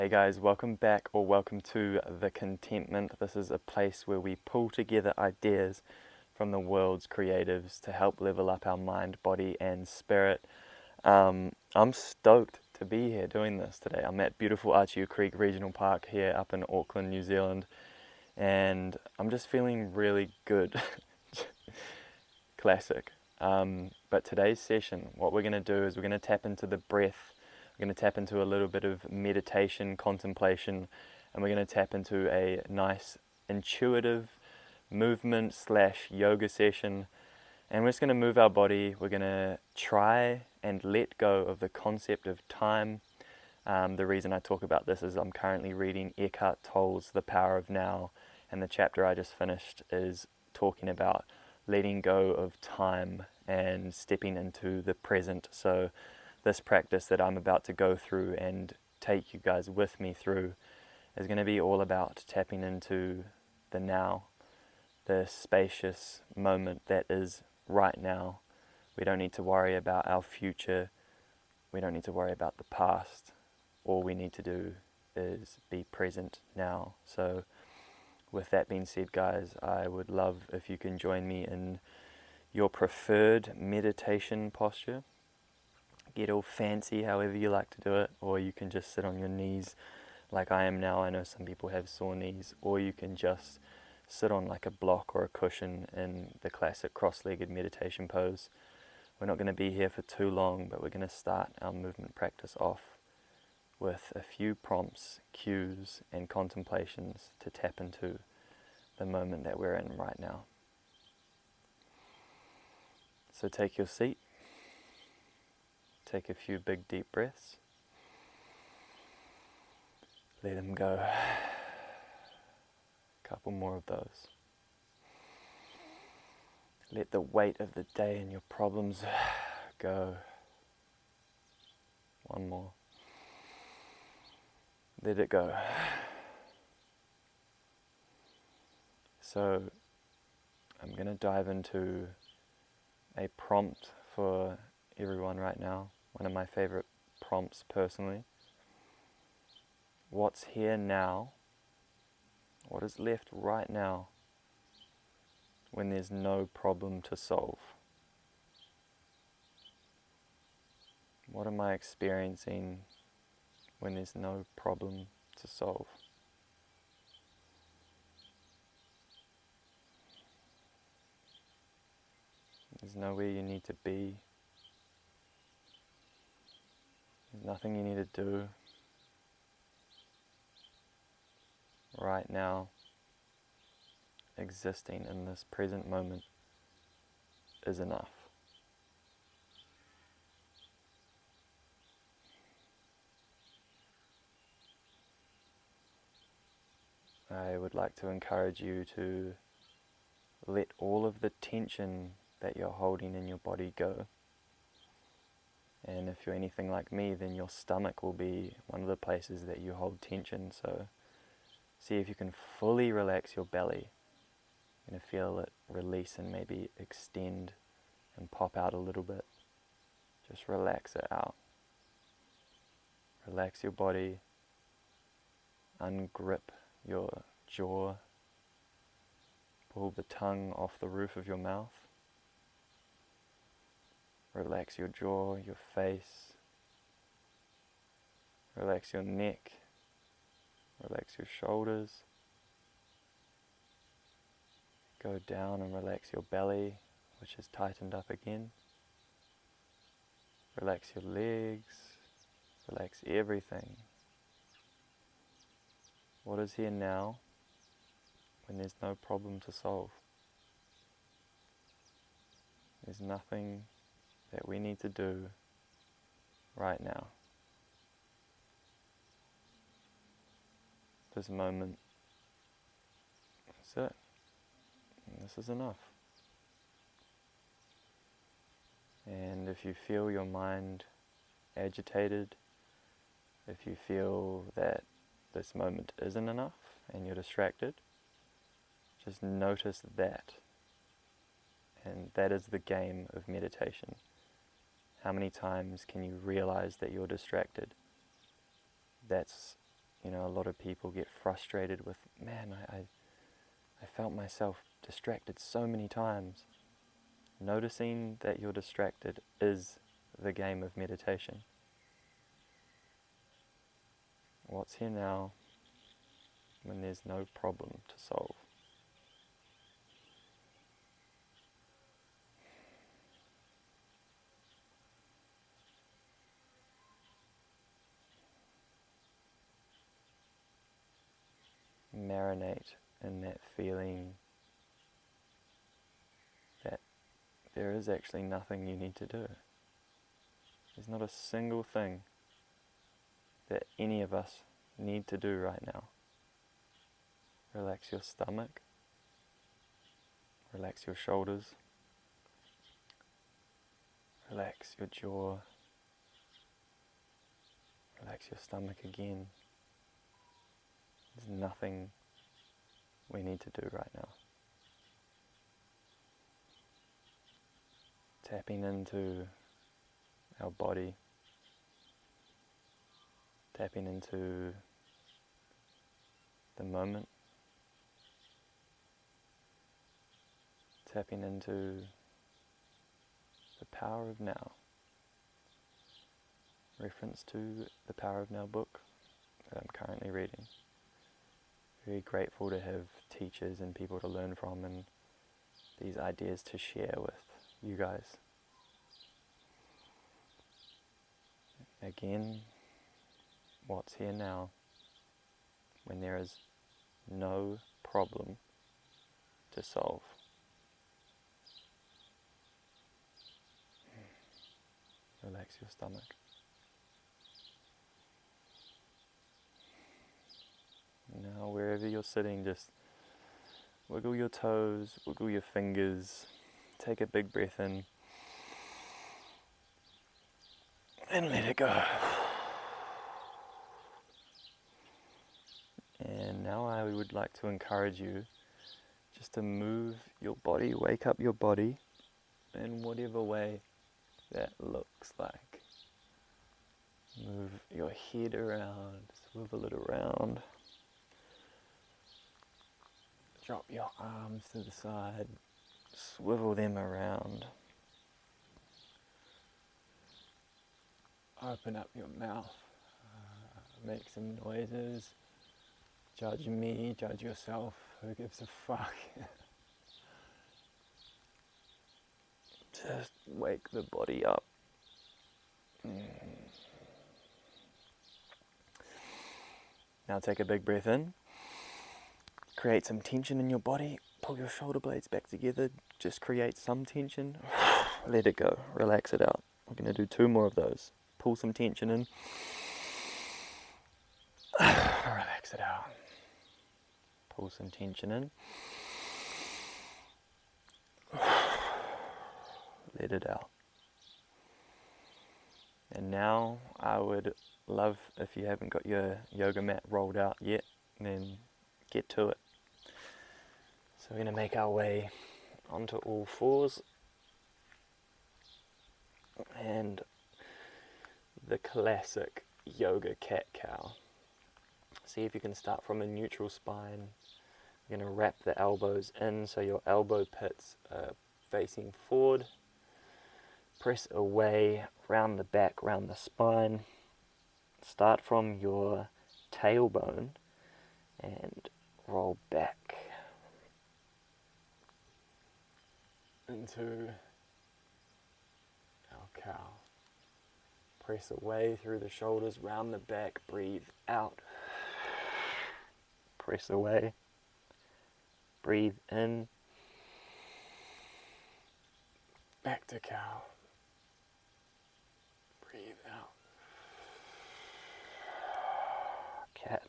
Hey guys, welcome back or welcome to The Contentment. This is a place where we pull together ideas from the world's creatives to help level up our mind, body and spirit. I'm stoked to be here doing this today. I'm at beautiful Archie Creek Regional Park here up in Auckland, New Zealand, and I'm just feeling really good. Classic. But today's session, what we're going to do is we're going to tap into the breath. We're going to tap into a little bit of meditation, contemplation, and we're going to tap into a nice intuitive movement / yoga session. And we're just going to move our body. We're going to try and let go of the concept of time. The reason I talk about this is I'm currently reading Eckhart Tolle's The Power of Now, and the chapter I just finished is talking about letting go of time and stepping into the present. So this practice that I'm about to go through and take you guys with me through is going to be all about tapping into the now, the spacious moment that is right now. We don't need to worry about our future. We don't need to worry about the past. All we need to do is be present now. So with that being said, guys, I would love if you can join me in your preferred meditation posture. Get all fancy however you like to do it, or you can just sit on your knees like I am now. I know some people have sore knees, or you can just sit on like a block or a cushion in the classic cross-legged meditation pose. We're not going to be here for too long, but we're going to start our movement practice off with a few prompts, cues and contemplations to tap into the moment that we're in right now. So take your seat, take a few big deep breaths, let them go, a couple more of those. Let the weight of the day and your problems go. One more. Let it go. So I'm going to dive into a prompt for everyone right now. One of my favorite prompts personally. What's here now? What is left right now when there's no problem to solve? What am I experiencing when there's no problem to solve? There's nowhere you need to be. There's nothing you need to do. Right now, existing in this present moment is enough. I would like to encourage you to let all of the tension that you're holding in your body go. And if you're anything like me, then your stomach will be one of the places that you hold tension. So see if you can fully relax your belly. You're going to feel it release and maybe extend and pop out a little bit. Just relax it out. Relax your body. Ungrip your jaw. Pull the tongue off the roof of your mouth. Relax your jaw, your face. Relax your neck. Relax your shoulders. Go down and relax your belly, which is tightened up again. Relax your legs. Relax everything. What is here now when there's no problem to solve? There's nothing that we need to do right now. This moment, that's it. And this is enough. And if you feel your mind agitated, if you feel that this moment isn't enough and you're distracted, just notice that. And that is the game of meditation. How many times can you realize that you're distracted? That's a lot of people get frustrated with, man, I felt myself distracted so many times. Noticing that you're distracted is the game of meditation. What's here now when there's no problem to solve? Marinate in that feeling that there is actually nothing you need to do. There's not a single thing that any of us need to do right now. Relax your stomach, relax your shoulders, relax your jaw, relax your stomach again. There's nothing we need to do right now. Tapping into our body, tapping into the moment, tapping into the power of now. Reference to the Power of Now book that I'm currently reading. Very grateful to have teachers and people to learn from and these ideas to share with you guys. Again, what's here now when there is no problem to solve? Relax your stomach. Now, wherever you're sitting, just wiggle your toes, wiggle your fingers, take a big breath in, and let it go. And now I would like to encourage you just to move your body, wake up your body in whatever way that looks like. Move your head around, swivel it around. Drop your arms to the side, swivel them around. Open up your mouth, make some noises. Judge me, judge yourself, who gives a fuck? Just wake the body up. Now take a big breath in. Create some tension in your body. Pull your shoulder blades back together. Just create some tension. Let it go. Relax it out. We're going to do 2 more of those. Pull some tension in. Relax it out. Pull some tension in. Let it out. And now I would love, if you haven't got your yoga mat rolled out yet, then get to it. So we're going to make our way onto all fours, and the classic yoga cat-cow. See if you can start from a neutral spine. You're going to wrap the elbows in so your elbow pits are facing forward. Press away, round the back, round the spine. Start from your tailbone and roll back into our cow. Press away through the shoulders, round the back, breathe out. Press away, breathe in, back to cow. Breathe out. Cat.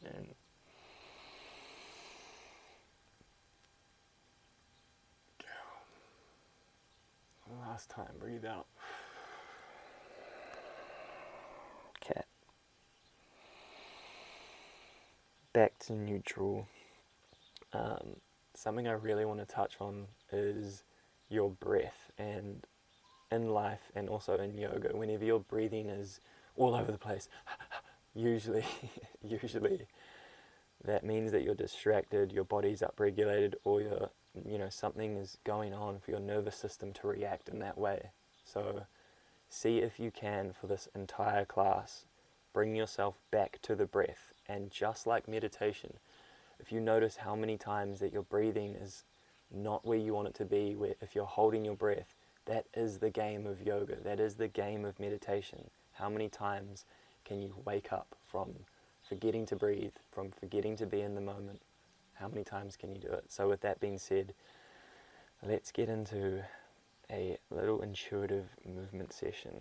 And then cow. Last time, breathe out. Cat. Back to neutral. Something I really want to touch on is your breath, and in life and also in yoga, whenever your breathing is all over the place, usually, usually that means that you're distracted, your body's upregulated, or something is going on for your nervous system to react in that way. So see if you can, for this entire class, bring yourself back to the breath. And just like meditation, if you notice how many times that your breathing is not where you want it to be, where if you're holding your breath, that is the game of yoga, that is the game of meditation. How many times can you wake up from forgetting to breathe, from forgetting to be in the moment? How many times can you do it? So with that being said, let's get into a little intuitive movement session,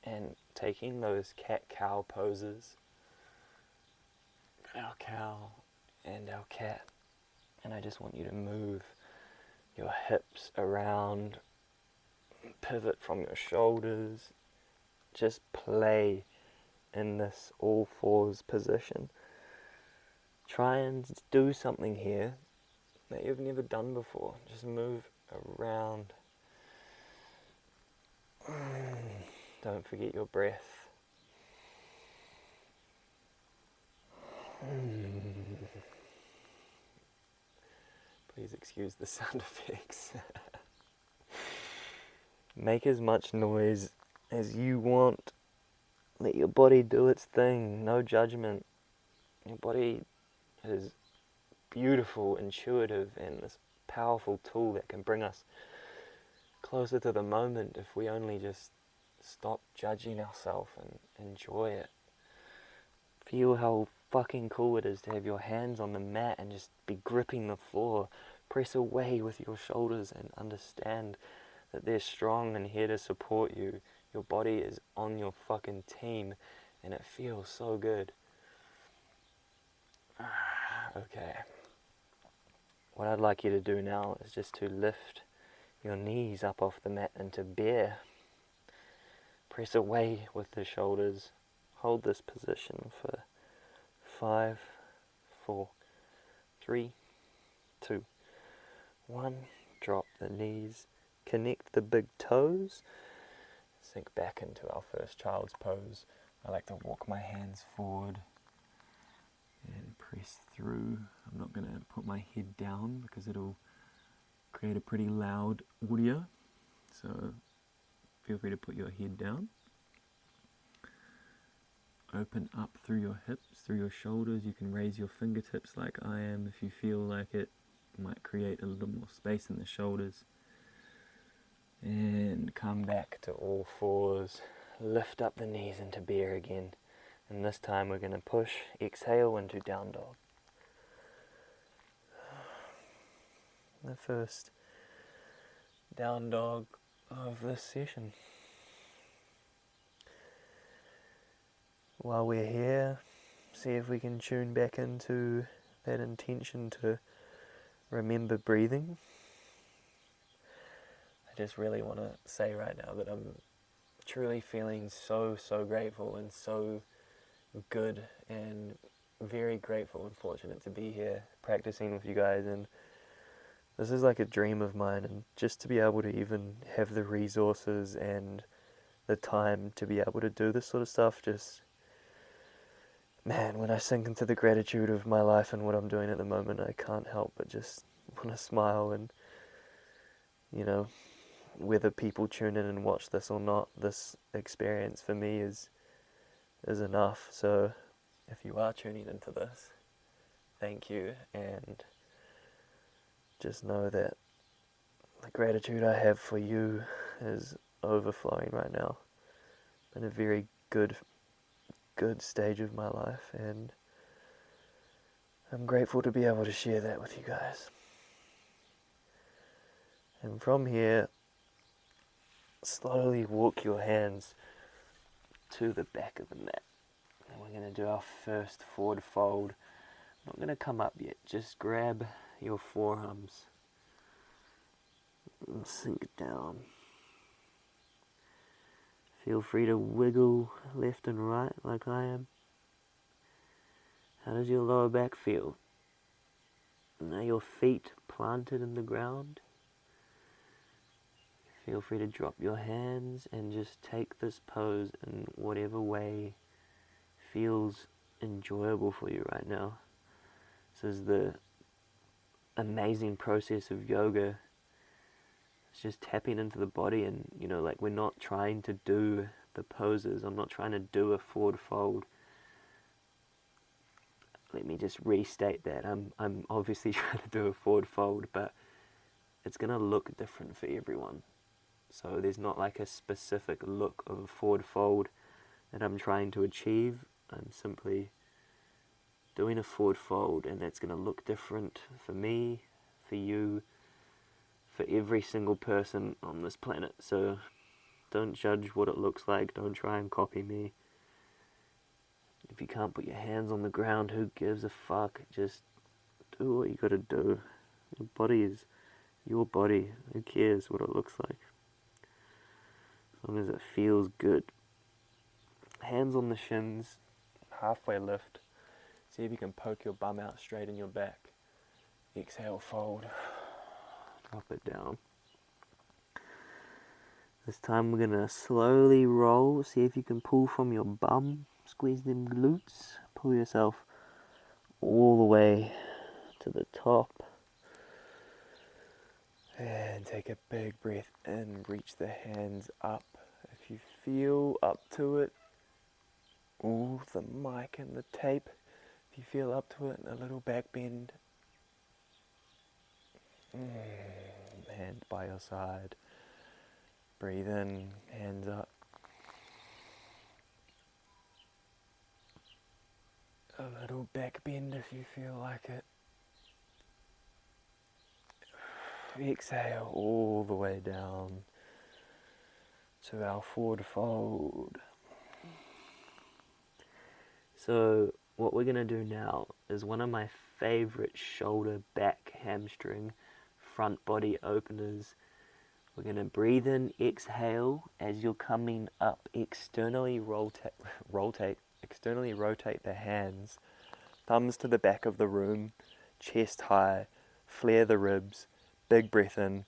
and taking those cat-cow poses, our cow and our cat, and I just want you to move your hips around, pivot from your shoulders, just play in this all fours position. Try and do something here that you've never done before. Just move around. Don't forget your breath. Please excuse the sound effects. Make as much noise as you want. Let your body do its thing. No judgment. Your body is beautiful, intuitive, and this powerful tool that can bring us closer to the moment if we only just stop judging ourselves and enjoy it. Feel how fucking cool it is to have your hands on the mat and just be gripping the floor. Press away with your shoulders and understand that they're strong and here to support you. Your body is on your fucking team and it feels so good. Okay. What I'd like you to do now is just to lift your knees up off the mat into bear. Press away with the shoulders. Hold this position for 5, 4, 3, 2, 1. Drop the knees. Connect the big toes. Sink back into our first child's pose. I like to walk my hands forward and press through. I'm not going to put my head down because it'll create a pretty loud audio. So feel free to put your head down. Open up through your hips, through your shoulders. You can raise your fingertips like I am if you feel like it might create a little more space in the shoulders. And come back to all fours. Lift up the knees into bear again. And this time we're going to push, exhale into down dog. The first down dog of this session. While we're here, see if we can tune back into that intention to remember breathing. I just really want to say right now that I'm truly feeling so grateful and so good and very grateful and fortunate to be here practicing with you guys, and this is like a dream of mine, and just to be able to even have the resources and the time to be able to do this sort of stuff, just, man, when I sink into the gratitude of my life and what I'm doing at the moment, I can't help but just want to smile. And whether people tune in and watch this or not, this experience for me is enough. So if you are tuning into this, thank you, and just know that the gratitude I have for you is overflowing right now. In a very good stage of my life, and I'm grateful to be able to share that with you guys. And from here, slowly walk your hands to the back of the mat. And we're going to do our first forward fold. I'm not going to come up yet, just grab your forearms and sink down. Feel free to wiggle left and right like I am. How does your lower back feel? Are your feet planted in the ground? Feel free to drop your hands and just take this pose in whatever way feels enjoyable for you right now. This is the amazing process of yoga. It's just tapping into the body, and like, we're not trying to do the poses. I'm not trying to do a forward fold. Let me just restate that. I'm obviously trying to do a forward fold, but it's going to look different for everyone. So there's not like a specific look of a forward fold that I'm trying to achieve. I'm simply doing a forward fold, and that's going to look different for me, for you, for every single person on this planet. So don't judge what it looks like. Don't try and copy me. If you can't put your hands on the ground, who gives a fuck? Just do what you gotta do. Your body is your body. Who cares what it looks like? As long as it feels good. Hands on the shins, halfway lift. See if you can poke your bum out straight in your back. Exhale, fold. Drop it down. This time we're gonna slowly roll. See if you can pull from your bum. Squeeze them glutes. Pull yourself all the way to the top. And take a big breath in. Reach the hands up. If you feel up to it, ooh, the mic and the tape. If you feel up to it, a little back bend. Hand by your side. Breathe in, hands up. A little back bend if you feel like it. Exhale all the way down to our forward fold. So what we're going to do now is one of my favorite shoulder, back, hamstring, front body openers. We're going to breathe in, exhale as you're coming up. Externally rotate the hands. Thumbs to the back of the room, chest high, flare the ribs, big breath in.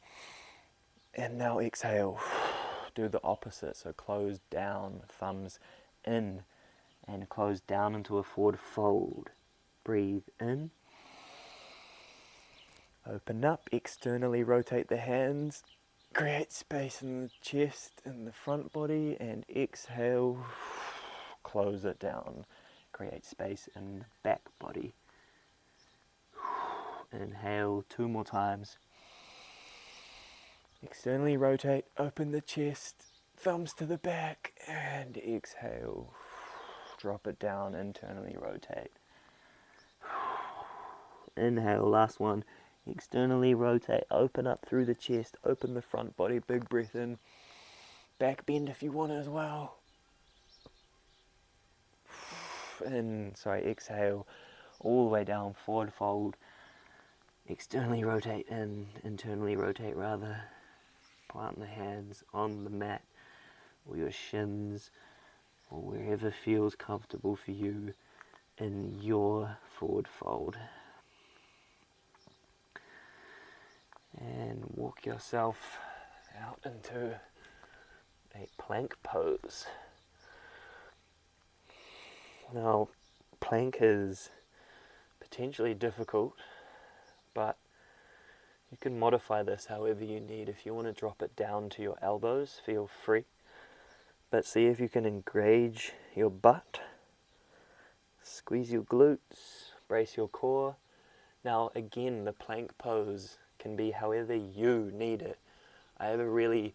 And now exhale. Do the opposite. So close down, thumbs in, and close down into a forward fold. Breathe in. Open up, externally rotate the hands. Create space in the chest and the front body, and exhale, close it down. Create space in the back body. Inhale 2 more times. Externally rotate, open the chest, thumbs to the back, and exhale. Drop it down, internally rotate. Inhale, last one. Externally rotate, open up through the chest, open the front body, big breath in. Back bend if you want as well. Exhale, all the way down, forward fold. Externally rotate in, internally rotate rather. Plant the hands on the mat, or your shins, or wherever feels comfortable for you in your forward fold. And walk yourself out into a plank pose. Now, plank is potentially difficult, but you can modify this however you need. If you want to drop it down to your elbows, feel free. But see if you can engage your butt, squeeze your glutes, brace your core. Now again, the plank pose can be however you need it. I have a really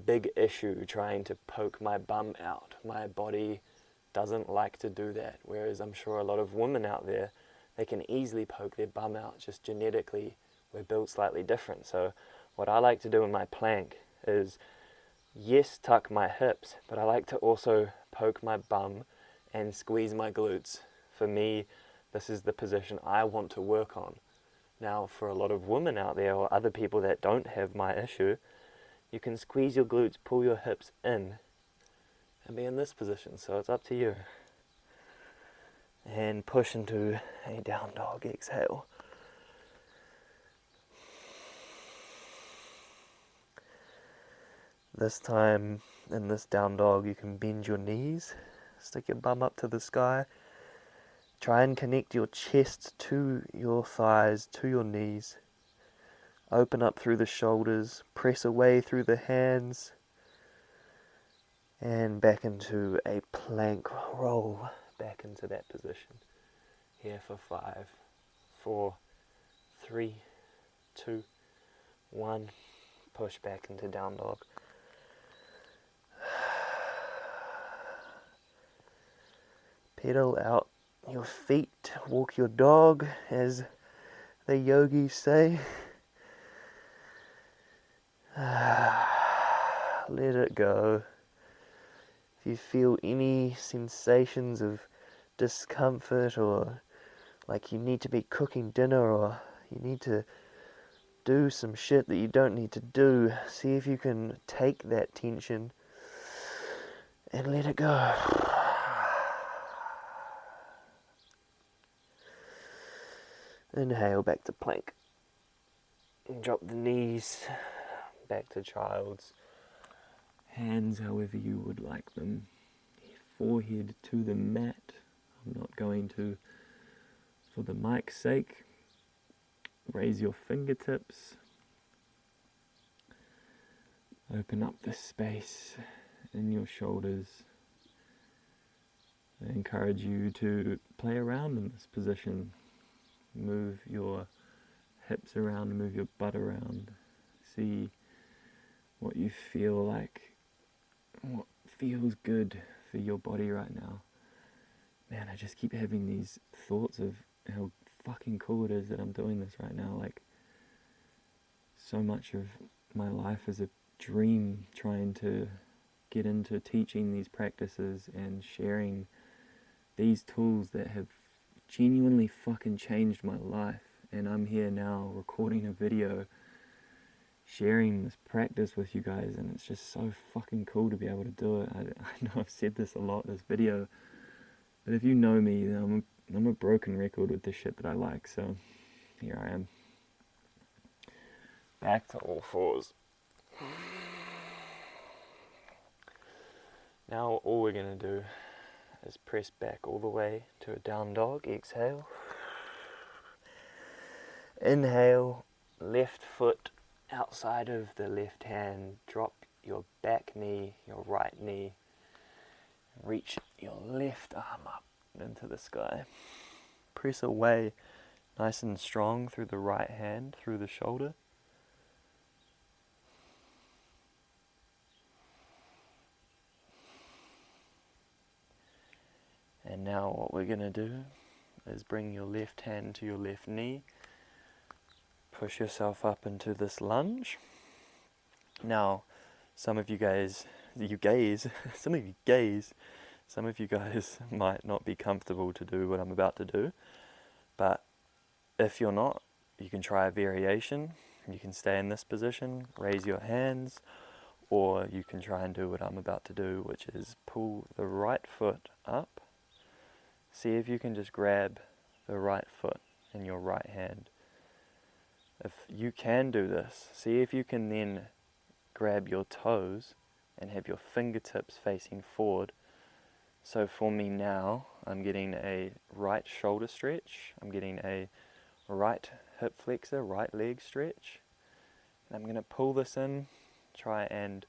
big issue trying to poke my bum out. My body doesn't like to do that, whereas I'm sure a lot of women out there, they can easily poke their bum out. Just genetically, we're built slightly different. So what I like to do in my plank is, yes, tuck my hips, but I like to also poke my bum and squeeze my glutes. For me, this is the position I want to work on. Now, for a lot of women out there, or other people that don't have my issue, you can squeeze your glutes, pull your hips in, and be in this position. So it's up to you. And push into a down dog, exhale. This time, in this down dog, you can bend your knees. Stick your bum up to the sky. Try and connect your chest to your thighs, to your knees. Open up through the shoulders, press away through the hands, and back into a plank roll, back into that position. Here for 5, 4, 3, 2, 1. Push back into down dog. Pedal out your feet, walk your dog, as the yogis say. Let it go. If you feel any sensations of discomfort, or like you need to be cooking dinner, or you need to do some shit that you don't need to do, see if you can take that tension and let it go. Inhale back to plank. And drop the knees back to child's. Hands however you would like them. Forehead to the mat. I'm not going to, for the mic's sake. Raise your fingertips. Open up the space in your shoulders. I encourage you to play around in this position. Move your hips around, move your butt around. See what you feel like, what feels good for your body right now. Man, I just keep having these thoughts of how fucking cool it is that I'm doing this right now. Like, so much of my life is a dream, trying to get into teaching these practices and sharing these tools that have genuinely fucking changed my life. And I'm here now recording a video, sharing this practice with you guys, and it's just so fucking cool to be able to do it. I know I've said this a lot, this video, but if you know me, then I'm a broken record with the shit that I like, so here I am. Back to all fours. Now all we're going to do is press back all the way to a down dog. Exhale. Inhale, left foot outside of the left hand. Drop your back knee, your right knee. Reach your left arm up into the sky. Press away nice and strong through the right hand, through the shoulder. And now what we're going to do is bring your left hand to your left knee. Push yourself up into this lunge. Now, some of you guys might not be comfortable to do what I'm about to do, but if you're not, you can try a variation. You can stay in this position, raise your hands, or you can try and do what I'm about to do, which is pull the right foot up. See if you can just grab the right foot in your right hand. If you can do this, see if you can then grab your toes and have your fingertips facing forward. So for me now, I'm getting a right shoulder stretch, I'm getting a right hip flexor, right leg stretch. And I'm going to pull this in, try and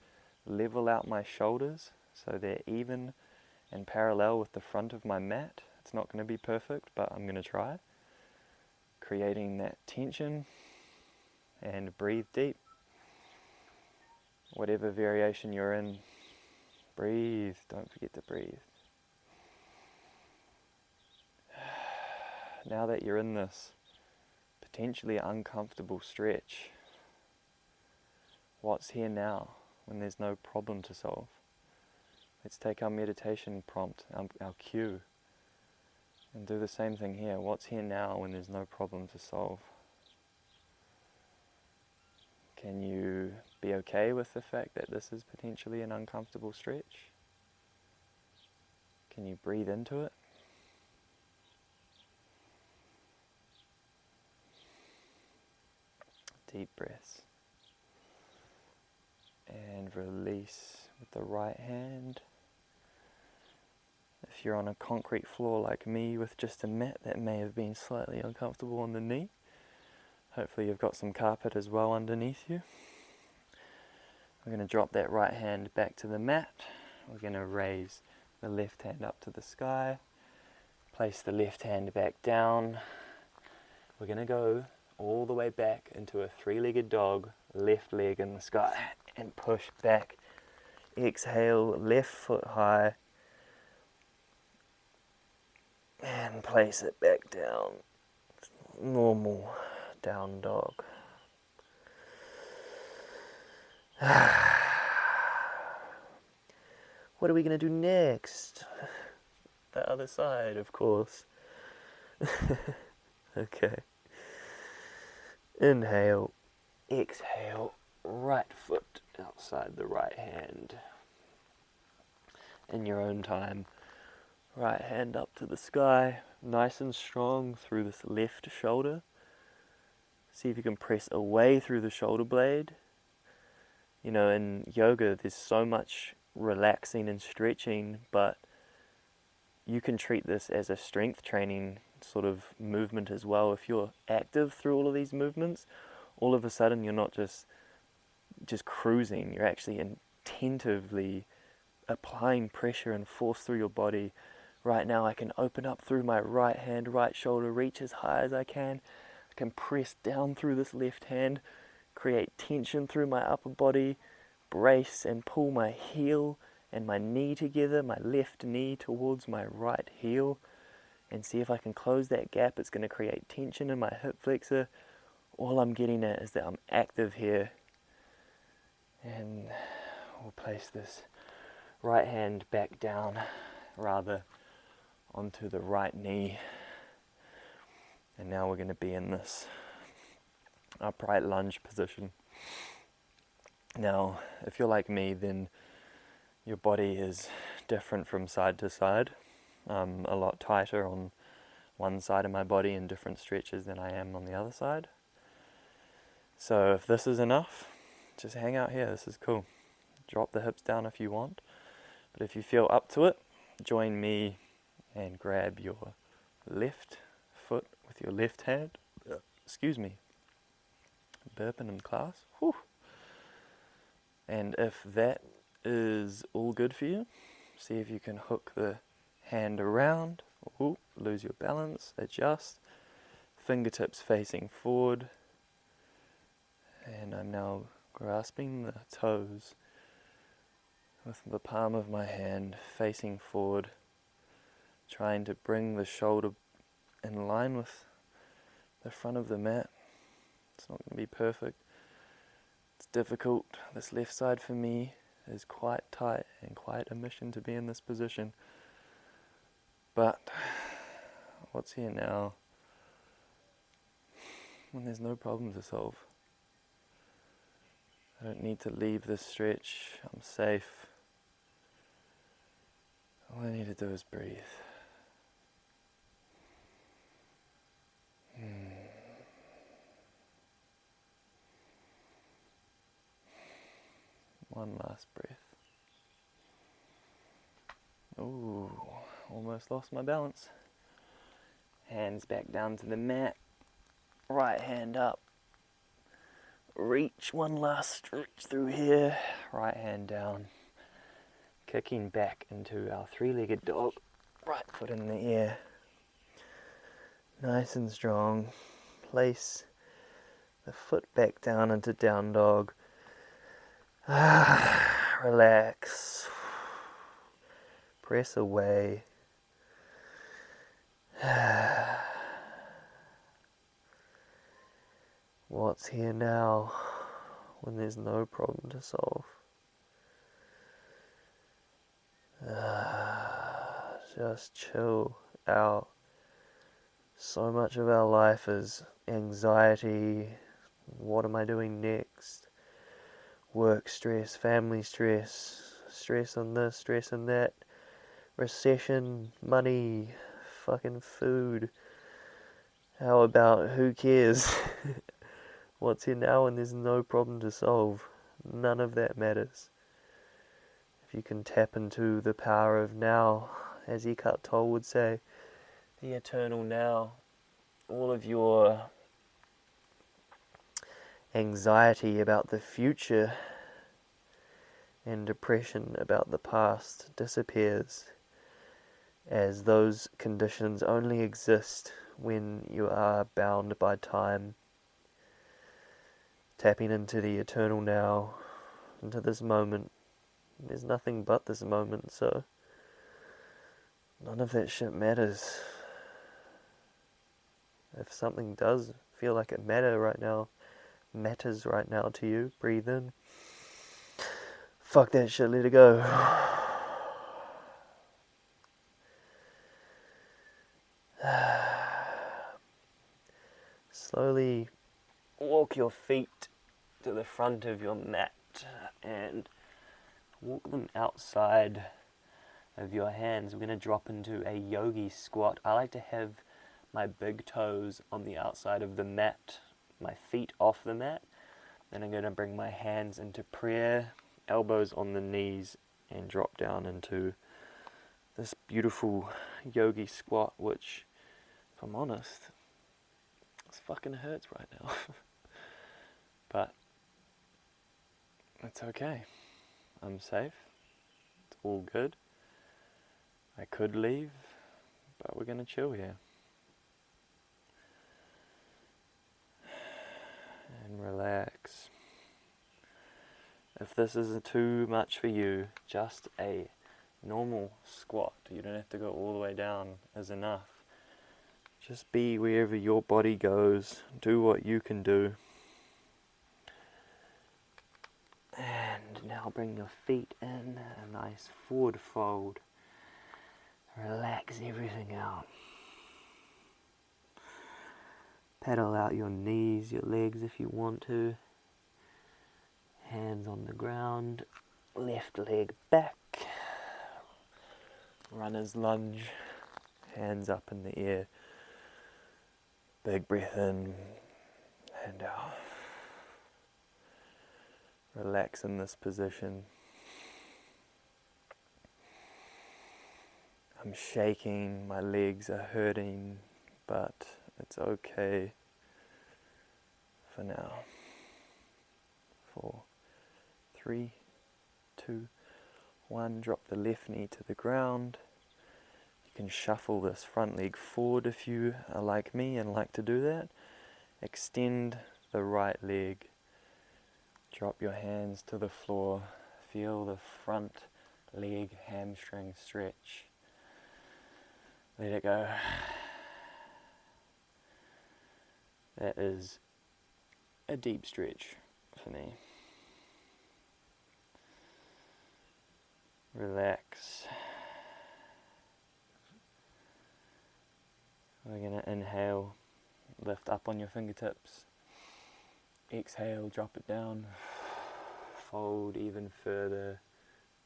level out my shoulders so they're even and parallel with the front of my mat. It's not going to be perfect, but I'm going to try. Creating that tension, and breathe deep. Whatever variation you're in, breathe. Don't forget to breathe. Now that you're in this potentially uncomfortable stretch, what's here now when there's no problem to solve? Let's take our meditation prompt, our cue, and do the same thing here. What's here now when there's no problem to solve? Can you be okay with the fact that this is potentially an uncomfortable stretch? Can you breathe into it? Deep breaths. And release with the right hand. If you're on a concrete floor like me with just a mat, that may have been slightly uncomfortable on the knee. Hopefully you've got some carpet as well underneath you. We're going to drop that right hand back to the mat. We're going to raise the left hand up to the sky. Place the left hand back down. We're going to go all the way back into a three-legged dog, left leg in the sky, and push back. Exhale, left foot high, and place it back down. Normal down dog. What are we going to do next? The other side, of course. Okay. Inhale, exhale, right foot outside the right hand. In your own time, right hand up to the sky, nice and strong through this left shoulder. See if you can press away through the shoulder blade. You know, in yoga, there's so much relaxing and stretching, but you can treat this as a strength training sort of movement as well. If you're active through all of these movements, all of a sudden you're not just cruising, you're actually attentively applying pressure and force through your body. Right now I can open up through my right hand, right shoulder, reach as high as I can. I can press down through this left hand, create tension through my upper body, brace and pull my heel and my knee together, my left knee towards my right heel, and see if I can close that gap. It's going to create tension in my hip flexor. All I'm getting at is that I'm active here. And we'll place this right hand back down, rather onto the right knee. And now we're going to be in this upright lunge position. Now, if you're like me, then your body is different from side to side. I'm a lot tighter on one side of my body in different stretches than I am on the other side. So if this is enough, just hang out here. This is cool. Drop the hips down if you want. But if you feel up to it, join me and grab your left foot with your left hand. Excuse me. Burping in class. Whew. And if that is all good for you, see if you can hook the hand around. Ooh, lose your balance, adjust. Fingertips facing forward. And I'm now grasping the toes with the palm of my hand facing forward, trying to bring the shoulder in line with the front of the mat. It's not going to be perfect. It's difficult. This left side for me is quite tight and quite a mission to be in this position. But what's here now when there's no problem to solve? I don't need to leave this stretch. I'm safe. All I need to do is breathe. One last breath. Ooh, almost lost my balance. Hands back down to the mat. Right hand up. Reach, one last stretch through here. Right hand down. Kicking back into our three-legged dog. Right foot in the air. Nice and strong. Place the foot back down into down dog. Relax. Press away. What's here now when there's no problem to solve? Just chill out. So much of our life is anxiety. What am I doing next? Work stress, family stress, stress on this, stress on that, recession, money, fucking food. How about who cares? What's here now when there's no problem to solve? None of that matters. If you can tap into the power of now as Eckhart Tolle would say, the eternal now. All of your anxiety about the future and depression about the past disappears, as those conditions only exist when you are bound by time. Tapping into the eternal now, into this moment. There's nothing but this moment, so none of that shit matters. If something does feel like it matters right now to you, breathe in. Fuck that shit, let it go. Slowly walk your feet to the front of your mat and walk them outside of your hands. We're going to drop into a yogi squat. I like to have my big toes on the outside of the mat, my feet off the mat. Then I'm going to bring my hands into prayer, elbows on the knees, and drop down into this beautiful yogi squat, which, if I'm honest, this fucking hurts right now. But it's okay. I'm safe. It's all good. I could leave, but we're gonna chill here. And relax. If this isn't too much for you, just a normal squat, you don't have to go all the way down, is enough. Just be wherever your body goes. Do what you can do. And now bring your feet in, a nice forward fold. Relax everything out. Pedal out your knees, your legs if you want to. Hands on the ground. Left leg back. Runner's lunge. Hands up in the air. Big breath in and out. Relax in this position. I'm shaking, my legs are hurting, but it's okay for now. 4, 3, 2, 1. Drop the left knee to the ground. You can shuffle this front leg forward if you are like me and like to do that. Extend the right leg. Drop your hands to the floor. Feel the front leg hamstring stretch. Let it go. That is a deep stretch for me. Relax. We're going to inhale, lift up on your fingertips. Exhale, drop it down. Fold even further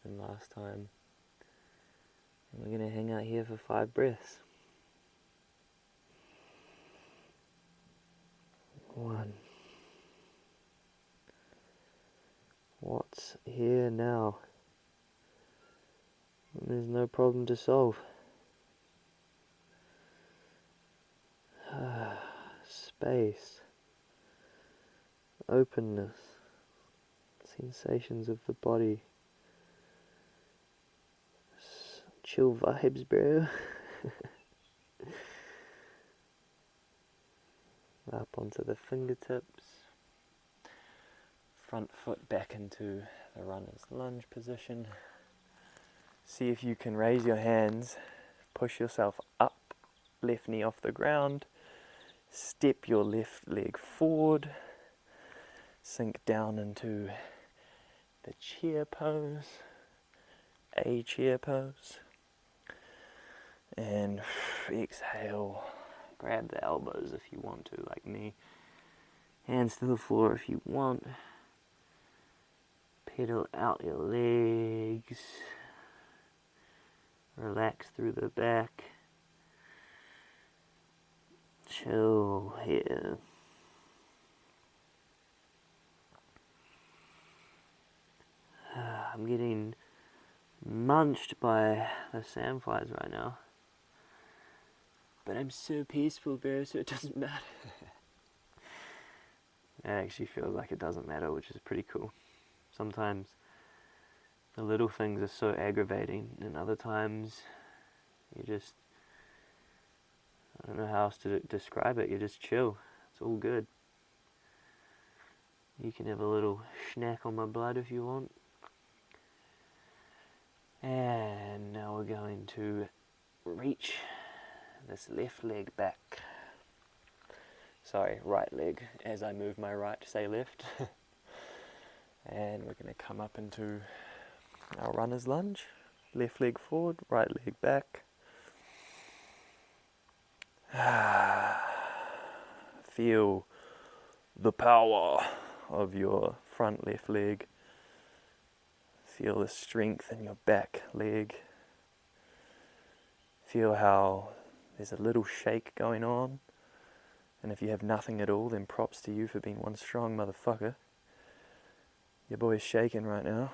than last time. And we're going to hang out here for 5 breaths. 1. What's here now? There's no problem to solve. Space. Openness. Sensations of the body. Chill vibes, bro. Up onto the fingertips. Front foot back into the runner's lunge position. See if you can raise your hands, push yourself up, left knee off the ground, step your left leg forward, sink down into the chair pose, a chair pose, and exhale, grab the elbows if you want to, like me, hands to the floor if you want, pedal out your legs. Relax through the back. Chill here. I'm getting munched by the sandflies right now. But I'm so peaceful, Bear, so it doesn't matter. It actually feels like it doesn't matter, which is pretty cool. Sometimes the little things are so aggravating, and other times you just, I don't know how else to describe it, you just chill. It's all good. You can have a little snack on my blood if you want. And now we're going to reach this left leg back. Sorry, right leg, as I move my right to say left. And we're going to come up into our runner's lunge. Left leg forward, right leg back. Feel the power of your front left leg. Feel the strength in your back leg. Feel how there's a little shake going on. And if you have nothing at all, then props to you for being one strong motherfucker. Your boy's shaking right now.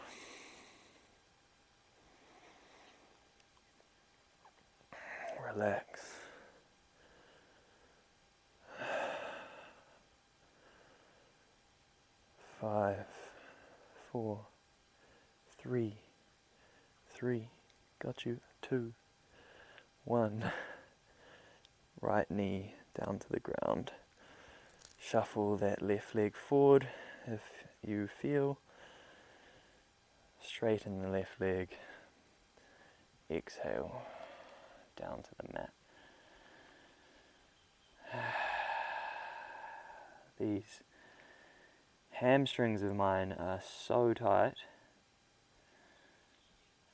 Relax. 5, 4, 3, got you, 2, 1. Right knee down to the ground. Shuffle that left leg forward if you feel. Straighten the left leg. Exhale down to the mat. These hamstrings of mine are so tight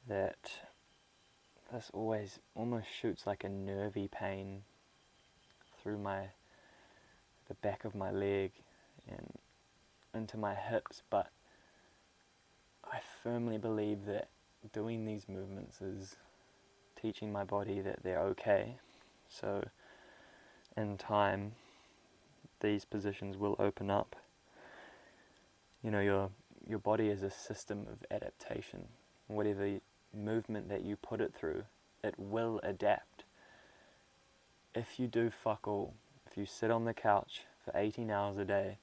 that this always almost shoots like a nervy pain through the back of my leg and into my hips, but I firmly believe that doing these movements is teaching my body that they're okay. So in time, these positions will open up. You know, your body is a system of adaptation. Whatever movement that you put it through, it will adapt. If you do fuck all, if you sit on the couch for 18 hours a day,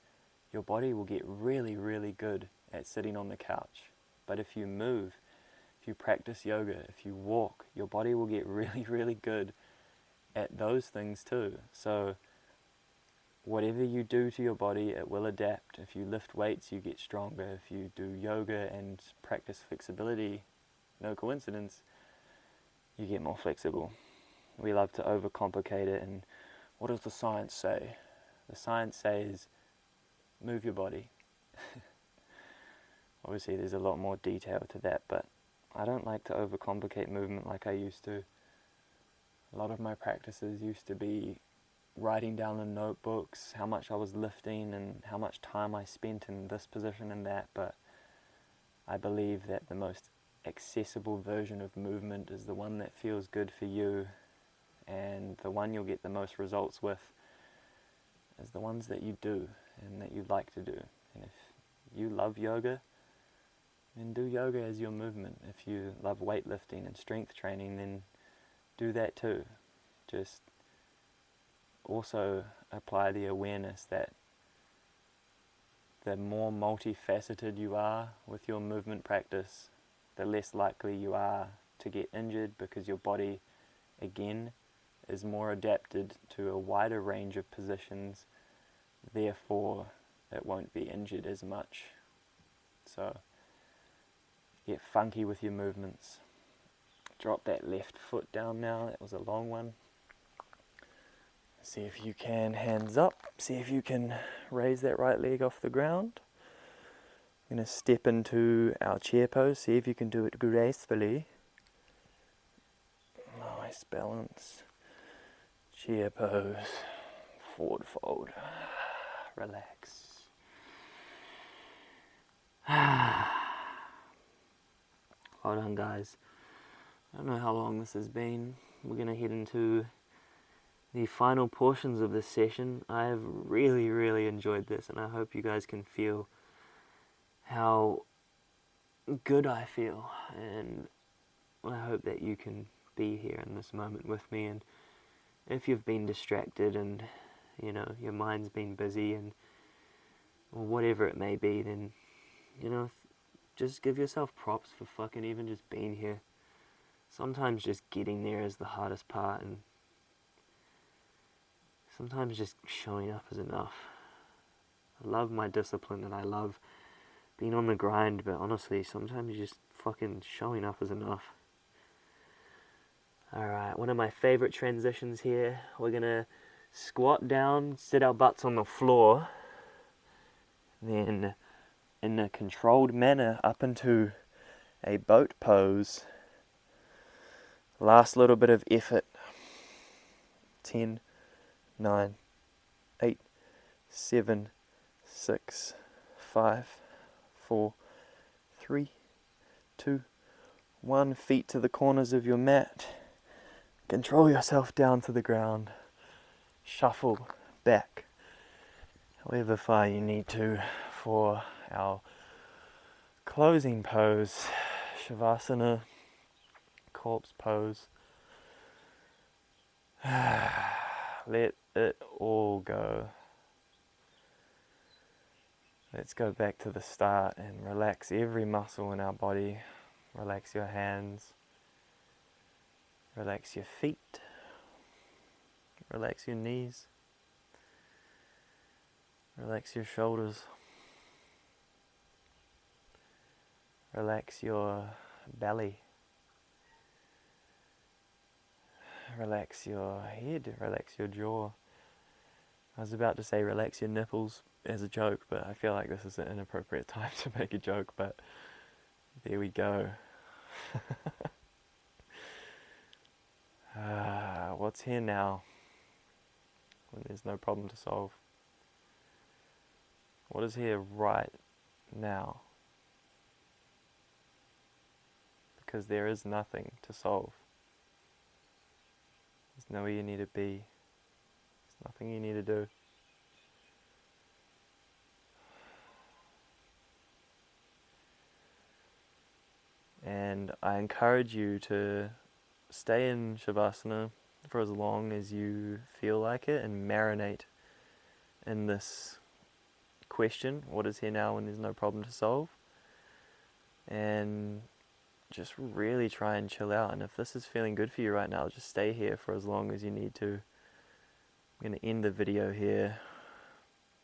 your body will get really, really good at sitting on the couch. But if you move, if you practice yoga, if you walk, your body will get really, really good at those things too. So whatever you do to your body, it will adapt. If you lift weights, you get stronger. If you do yoga and practice flexibility, no coincidence, you get more flexible. We love to overcomplicate it, and what does the science say? The science says, move your body. Obviously there's a lot more detail to that, but I don't like to overcomplicate movement like I used to. A lot of my practices used to be writing down in notebooks how much I was lifting and how much time I spent in this position and that, but I believe that the most accessible version of movement is the one that feels good for you, and the one you'll get the most results with is the ones that you do and that you like to do. And if you love yoga, then do yoga as your movement. If you love weightlifting and strength training, then do that too. Just also apply the awareness that the more multifaceted you are with your movement practice, the less likely you are to get injured, because your body, again, is more adapted to a wider range of positions, therefore it won't be injured as much. So get funky with your movements. Drop that left foot down now, that was a long one. See if you can, hands up, see if you can raise that right leg off the ground. I'm going to step into our chair pose, see if you can do it gracefully. Nice balance. Chair pose, forward fold, relax. Hold on guys, I don't know how long this has been. We're going to head into the final portions of this session. I have really, really enjoyed this, and I hope you guys can feel how good I feel and I hope that you can be here in this moment with me, and if you've been distracted and, you know, your mind's been busy and or whatever it may be, then, you know, just give yourself props for fucking even just being here. Sometimes just getting there is the hardest part, and sometimes just showing up is enough. I love my discipline and I love being on the grind, but honestly, sometimes just fucking showing up is enough. Alright, one of my favorite transitions here. We're gonna squat down, sit our butts on the floor, then in a controlled manner up into a boat pose. Last little bit of effort. 10, 9, 8, 7, 6, 5, 4, 3, 2, 1. Feet to the corners of your mat. Control yourself down to the ground. Shuffle back however far you need to for our closing pose, Shavasana, corpse pose. Let it all go. Let's go back to the start and relax every muscle in our body. Relax your hands. Relax your feet. Relax your knees. Relax your shoulders. Relax your belly. Relax your head. Relax your jaw. I was about to say relax your nipples as a joke, but I feel like this is an inappropriate time to make a joke, but there we go. What's here now when there's no problem to solve? What is here right now? Because there is nothing to solve. There's nowhere you need to be. There's nothing you need to do. And I encourage you to stay in Shavasana for as long as you feel like it and marinate in this question, what is here now when there's no problem to solve? And just really try and chill out. And if this is feeling good for you right now, just stay here for as long as you need to. I'm going to end the video here.